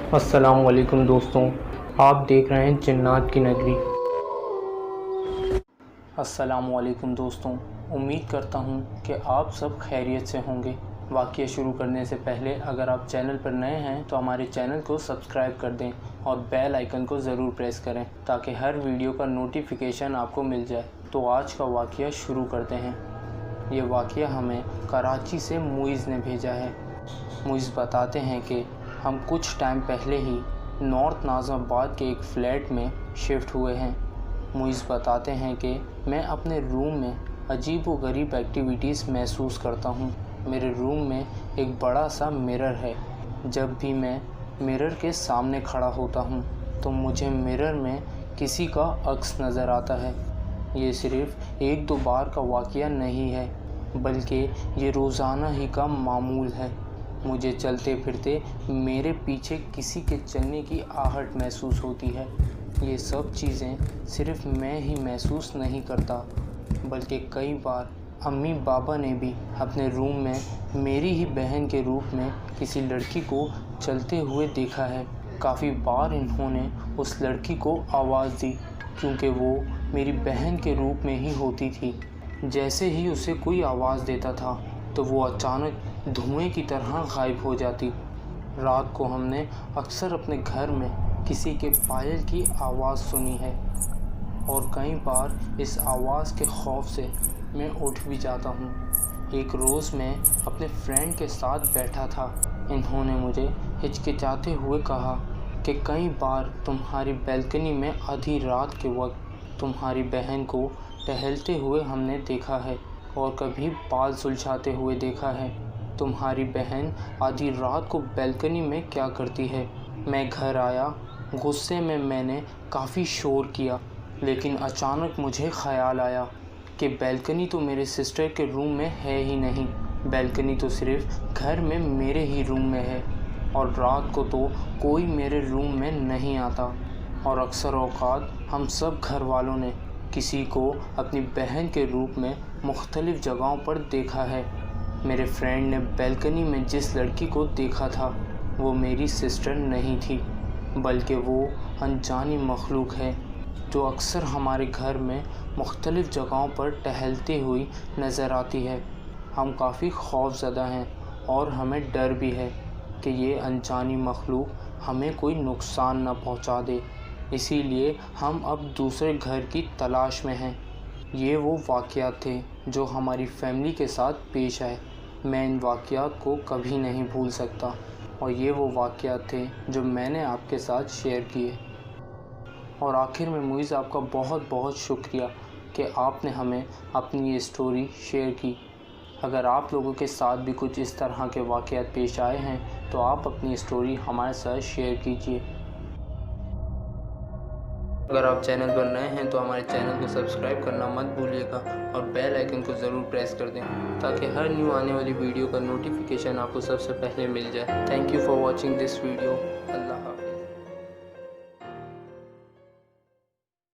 अस्सलाम वालेकुम दोस्तों, आप देख रहे हैं जन्नत की नगरी। अस्सलाम वालेकुम दोस्तों, उम्मीद करता हूं कि आप सब खैरियत से होंगे। वाक़या शुरू करने से पहले अगर आप चैनल पर नए हैं तो हमारे चैनल को सब्सक्राइब कर दें और बेल आइकन को ज़रूर प्रेस करें ताकि हर वीडियो का नोटिफिकेशन आपको मिल जाए। तो आज का वाक़या शुरू करते हैं। ये वाक़या हमें कराची से मुइज़ ने भेजा है। मुइज़ बताते हैं कि हम कुछ टाइम पहले ही नॉर्थ नाज़िमाबाद के एक फ़्लैट में शिफ्ट हुए हैं। मुइज़ बताते हैं कि मैं अपने रूम में अजीब व गरीब एक्टिविटीज़ महसूस करता हूँ। मेरे रूम में एक बड़ा सा मिरर है। जब भी मैं मिरर के सामने खड़ा होता हूँ तो मुझे मिरर में किसी का अक्स नज़र आता है। ये सिर्फ़ एक दो बार का वाक़या नहीं है बल्कि ये रोज़ाना ही का मामूल है। मुझे चलते फिरते मेरे पीछे किसी के चलने की आहट महसूस होती है। ये सब चीज़ें सिर्फ़ मैं ही महसूस नहीं करता बल्कि कई बार अम्मी बाबा ने भी अपने रूम में मेरी ही बहन के रूप में किसी लड़की को चलते हुए देखा है। काफ़ी बार इन्होंने उस लड़की को आवाज़ दी क्योंकि वो मेरी बहन के रूप में ही होती थी। जैसे ही उसे कोई आवाज़ देता था तो वो अचानक धुएं की तरह गायब हो जाती। रात को हमने अक्सर अपने घर में किसी के पायल की आवाज़ सुनी है और कई बार इस आवाज़ के खौफ से मैं उठ भी जाता हूँ। एक रोज़ मैं अपने फ्रेंड के साथ बैठा था। इन्होंने मुझे हिचकिचाते हुए कहा कि कई बार तुम्हारी बैल्कनी में आधी रात के वक्त तुम्हारी बहन को टहलते हुए हमने देखा है और कभी बाल सुलझाते हुए देखा है। तुम्हारी बहन आधी रात को बैल्कनी में क्या करती है? मैं घर आया। गुस्से में मैंने काफ़ी शोर किया लेकिन अचानक मुझे ख़याल आया कि बैल्कनी तो मेरे सिस्टर के रूम में है ही नहीं। बैल्कनी तो सिर्फ़ घर में मेरे ही रूम में है और रात को तो कोई मेरे रूम में नहीं आता। और अक्सर औक़ात हम सब घर वालों ने किसी को अपनी बहन के रूप में मुख्तलिफ़ जगहों पर देखा है। मेरे फ्रेंड ने बैल्कनी में जिस लड़की को देखा था वो मेरी सिस्टर नहीं थी बल्कि वो अनजानी मखलूक है जो अक्सर हमारे घर में मुख्तलिफ़ जगहों पर टहलती हुई नज़र आती है। हम काफ़ी खौफज़दा हैं और हमें डर भी है कि ये अनजानी मखलूक हमें कोई नुकसान न पहुंचा दे, इसीलिए हम अब दूसरे घर की तलाश में हैं। ये वो वाक़यात थे जो हमारी फैमिली के साथ पेश आए। मैं इन वाक़यात को कभी नहीं भूल सकता और ये वो वाक़यात थे जो मैंने आपके साथ शेयर किए। और आखिर में मुइज़ आपका बहुत बहुत शुक्रिया कि आपने हमें अपनी ये स्टोरी शेयर की। अगर आप लोगों के साथ भी कुछ इस तरह के वाक़यात पेश आए हैं तो आप अपनी स्टोरी हमारे साथ शेयर कीजिए। अगर आप चैनल पर नए हैं तो हमारे चैनल को सब्सक्राइब करना मत भूलिएगा और बेल आइकन को ज़रूर प्रेस कर दें ताकि हर न्यू आने वाली वीडियो का नोटिफिकेशन आपको सबसे पहले मिल जाए। Thank you for watching this video. Allah हाफ़िज़।